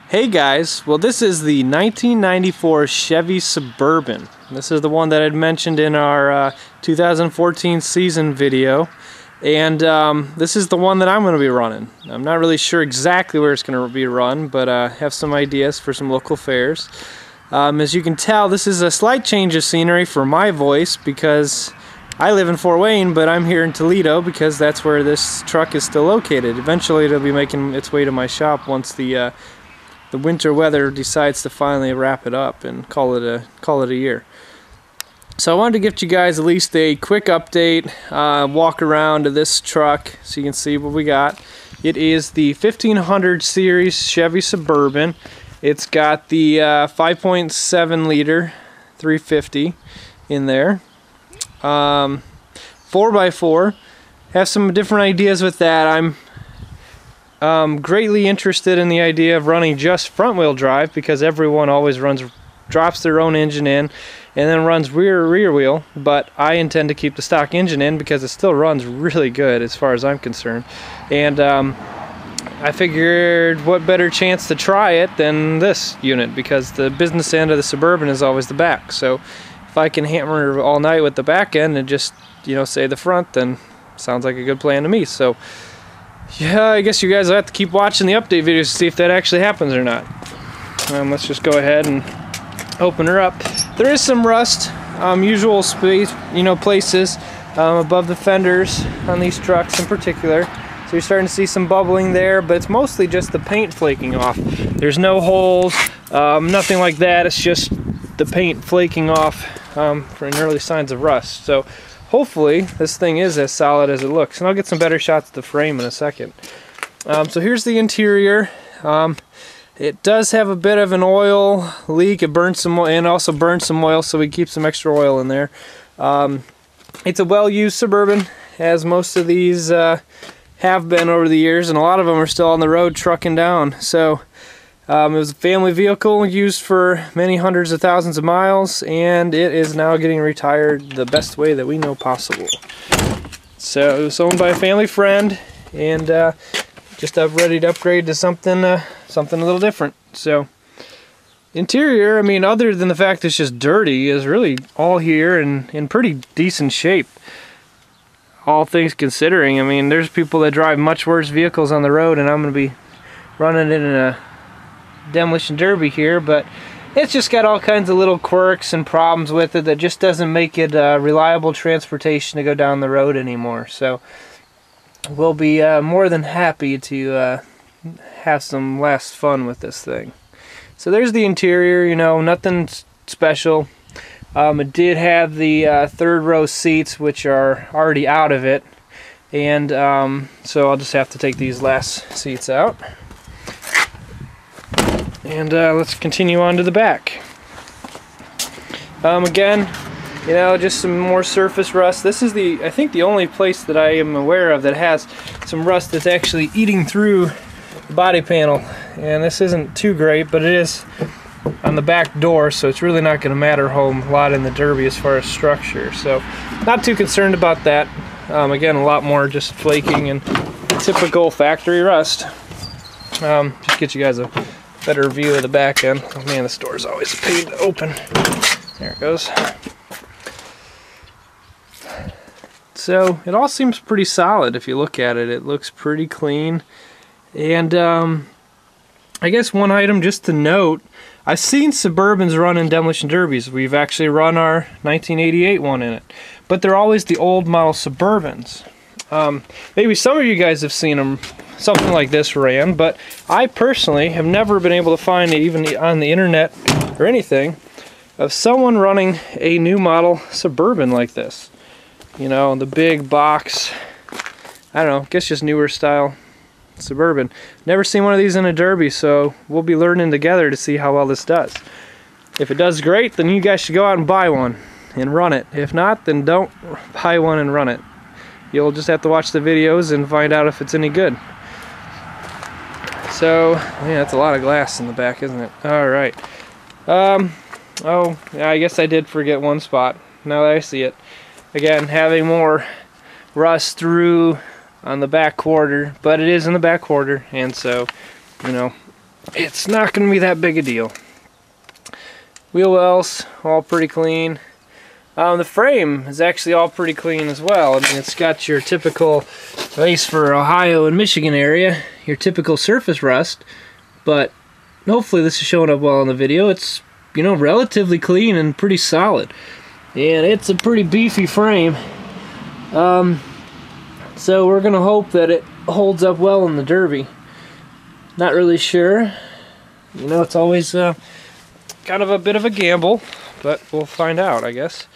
Hey guys, well this is the 1994 Chevy Suburban. This is the one that I'd mentioned in our 2014 season video, and this is the one that I'm going to be running. I'm not really sure exactly where it's going to be run, but I have some ideas for some local fairs. As you can tell, this is a slight change of scenery for my voice because I live in Fort Wayne, but I'm here in Toledo because that's where this truck is still located. Eventually it'll be making its way to my shop once the winter weather decides to finally wrap it up and call it a year. So I wanted to give you guys at least a quick update, walk around to this truck so you can see what we got. It is the 1500 series Chevy Suburban. It's got the 5.7 liter 350 in there. 4x4. Have some different ideas with that. I'm greatly interested in the idea of running just front wheel drive because everyone always drops their own engine in and then runs rear wheel, but I intend to keep the stock engine in because it still runs really good as far as I'm concerned. And I figured what better chance to try it than this unit, because the business end of the Suburban is always the back. So if I can hammer all night with the back end and just, say the front, then sounds like a good plan to me. So yeah, I guess you guys will have to keep watching the update videos to see if that actually happens or not. Let's just go ahead and open her up. There is some rust, usual space, places above the fenders on these trucks in particular. So you're starting to see some bubbling there, but it's mostly just the paint flaking off. There's no holes, nothing like that. It's just the paint flaking off for early signs of rust. So hopefully this thing is as solid as it looks, and I'll get some better shots of the frame in a second. So here's the interior. It does have a bit of an oil leak. It burned some oil and also burned some oil, so we keep some extra oil in there. It's a well-used Suburban, as most of these have been over the years, and a lot of them are still on the road trucking down. So it was a family vehicle used for many hundreds of thousands of miles, and it is now getting retired the best way that we know possible. So it was owned by a family friend, and just ready to upgrade to something a little different. So interior, I mean, other than the fact it's just dirty, is really all here and in pretty decent shape. All things considering, I mean, there's people that drive much worse vehicles on the road, and I'm going to be running it in a demolition derby here, but it's just got all kinds of little quirks and problems with it that just doesn't make it reliable transportation to go down the road anymore. So we'll be more than happy to have some last fun with this thing. So there's the interior, nothing special. It did have the third row seats, which are already out of it, and so I'll just have to take these last seats out. And let's continue on to the back. Again, just some more surface rust. This is I think the only place that I am aware of that has some rust that's actually eating through the body panel. And this isn't too great, but it is on the back door, so it's really not going to matter a whole lot in the Derby as far as structure. So not too concerned about that. Again, a lot more just flaking and typical factory rust. Just get you guys a better view of the back end. Oh man, this door is always a pain to open. There it goes. So it all seems pretty solid if you look at it. It looks pretty clean. And I guess one item just to note, I've seen Suburbans run in demolition derbies. We've actually run our 1988 one in it, but they're always the old model Suburbans. Maybe some of you guys have seen them, something like this ran, but I personally have never been able to find it, even on the internet or anything, of someone running a new model Suburban like this. The big box, I don't know, I guess just newer style Suburban. Never seen one of these in a derby, so we'll be learning together to see how well this does. If it does great, then you guys should go out and buy one and run it. If not, then don't buy one and run it. You'll just have to watch the videos and find out if it's any good. So, yeah, that's a lot of glass in the back, isn't it? Alright. Oh, yeah, I guess I did forget one spot, now that I see it. Again, having more rust through on the back quarter, but it is in the back quarter, and so, it's not going to be that big a deal. Wheel wells, all pretty clean. The frame is actually all pretty clean as well. I mean, it's got your typical, at least for Ohio and Michigan area, your typical surface rust, but hopefully this is showing up well in the video. It's, you know, relatively clean and pretty solid. And it's a pretty beefy frame. So we're gonna hope that it holds up well in the Derby. Not really sure. You know, it's always kind of a bit of a gamble, but we'll find out, I guess.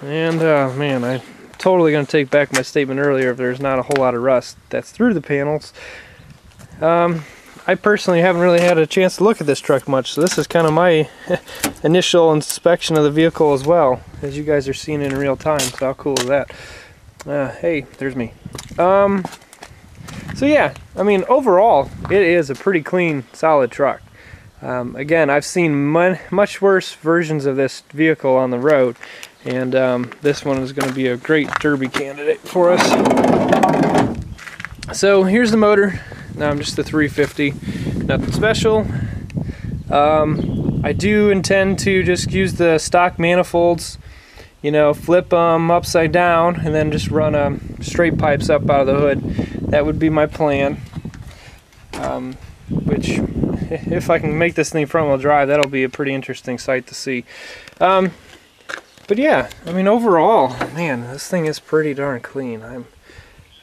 And man, I'm totally gonna take back my statement earlier if there's not a whole lot of rust that's through the panels. I personally haven't really had a chance to look at this truck much, so this is kind of my initial inspection of the vehicle as well, as you guys are seeing it in real time. So how cool is that? Hey, there's me. So yeah, I mean, overall, it is a pretty clean, solid truck. Again, I've seen much worse versions of this vehicle on the road, and this one is going to be a great Derby candidate for us. So here's the motor. Now I'm just the 350, nothing special. I do intend to just use the stock manifolds, you know, flip them upside down and then just run straight pipes up out of the hood. That would be my plan. Which, if I can make this thing front wheel drive, that'll be a pretty interesting sight to see. But yeah, I mean, overall, man, this thing is pretty darn clean.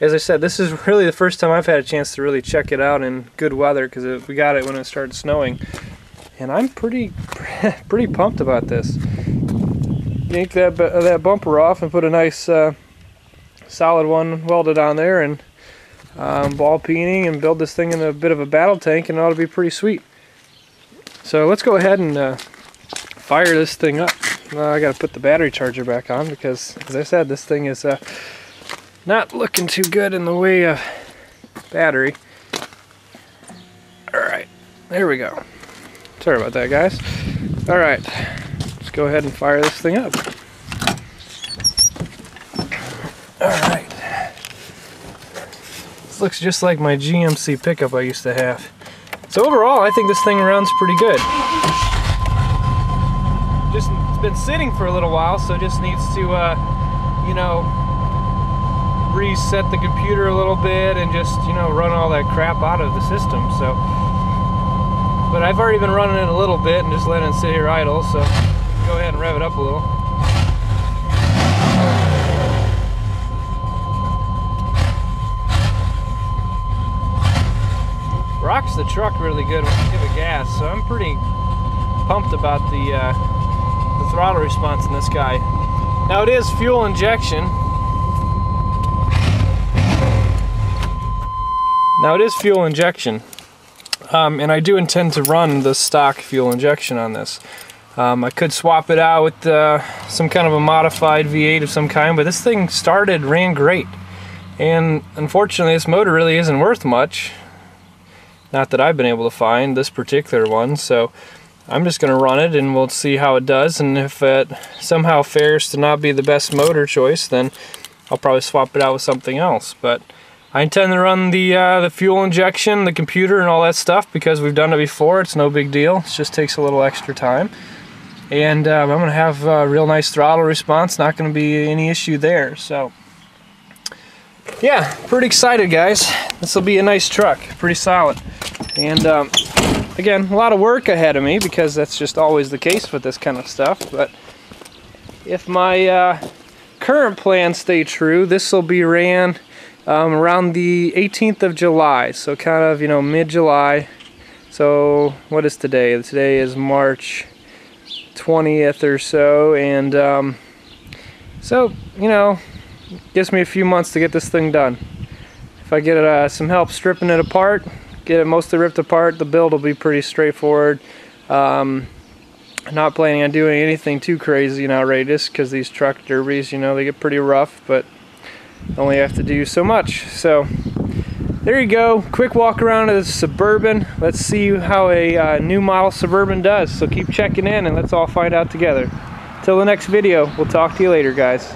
As I said, this is really the first time I've had a chance to really check it out in good weather, because we got it when it started snowing, and I'm pretty pumped about this. Yank that bumper off and put a nice solid one welded on there, and ball peening, and build this thing in a bit of a battle tank, and it ought to be pretty sweet. So let's go ahead and fire this thing up. I got to put the battery charger back on because, as I said, this thing is not looking too good in the way of battery. Alright, there we go. Sorry about that, guys. Alright, let's go ahead and fire this thing up. Alright. This looks just like my GMC pickup I used to have. So overall, I think this thing runs pretty good. Just, it's been sitting for a little while, so it just needs to, you know, reset the computer a little bit and just, you know, run all that crap out of the system. So, but I've already been running it a little bit and just letting it sit here idle, so go ahead and rev it up a little. Rocks the truck really good when you give it gas, so I'm pretty pumped about the throttle response in this guy. Now it is fuel injection. And I do intend to run the stock fuel injection on this. I could swap it out with some kind of a modified V8 of some kind, but this thing ran great. And unfortunately, this motor really isn't worth much. Not that I've been able to find, this particular one. So I'm just going to run it and we'll see how it does. And if it somehow fares to not be the best motor choice, then I'll probably swap it out with something else. But I intend to run the fuel injection, the computer, and all that stuff because we've done it before. It's no big deal. It just takes a little extra time. And I'm going to have a real nice throttle response. Not going to be any issue there. So, yeah, pretty excited, guys. This will be a nice truck. Pretty solid. And, again, a lot of work ahead of me because that's just always the case with this kind of stuff. But if my current plans stay true, this will be ran around the 18th of July, so kind of, you know, mid-July. So what is today? Today is March 20th or so, and so, you know, gives me a few months to get this thing done. If I get some help stripping it apart, get it mostly ripped apart, the build will be pretty straightforward. Not planning on doing anything too crazy and outrageous because these truck derbies, you know, they get pretty rough, but only have to do so much. So there you go, quick walk around of the Suburban. Let's see how a new model Suburban does. So keep checking in and let's all find out together. Till the next video, we'll talk to you later, guys.